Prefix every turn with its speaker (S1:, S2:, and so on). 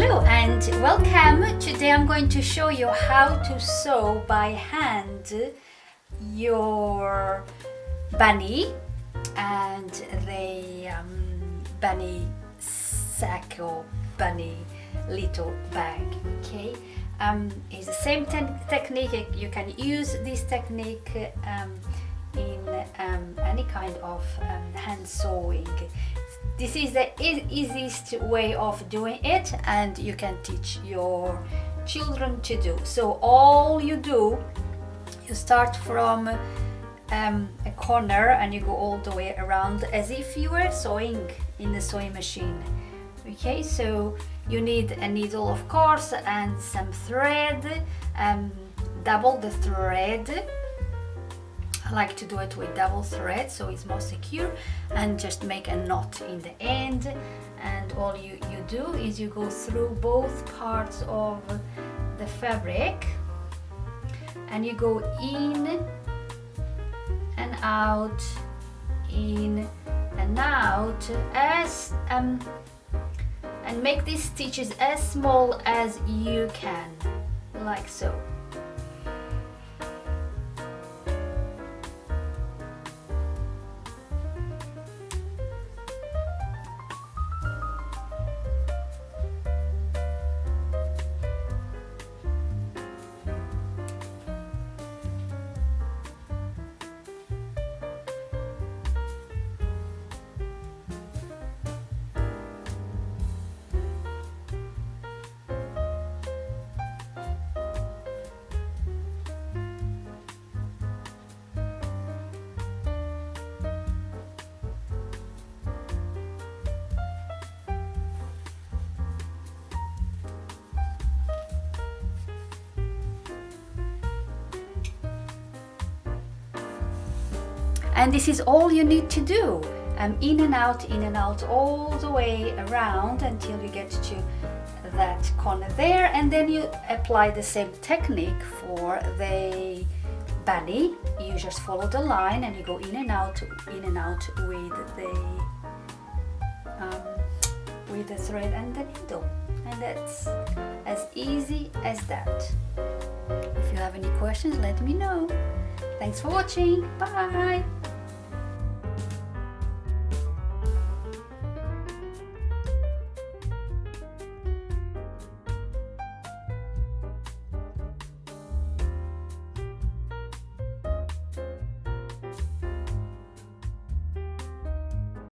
S1: Hello and welcome. Today I'm going to show you how to sew by hand your bunny and the bunny sack or bunny little bag. Okay, it's the same technique. You can use this technique in any kind of hand sewing. This is the easiest way of doing it, and you can teach your children to do. So all you do, you start from a corner and you go all the way around as if you were sewing in the sewing machine. Okay, so you need a needle, of course, and some thread. Double the thread. I like to do it with double thread so it's more secure, and just make a knot in the end, and all you do is you go through both parts of the fabric and you go in and out, in and out, as and make these stitches as small as you can, like so. And this is all you need to do. In and out, all the way around until you get to that corner there, and then you apply the same technique for the bunny. You just follow the line and you go in and out with the thread and the needle, and that's as easy as that. If you have any questions, let me know. Thanks for watching. Bye.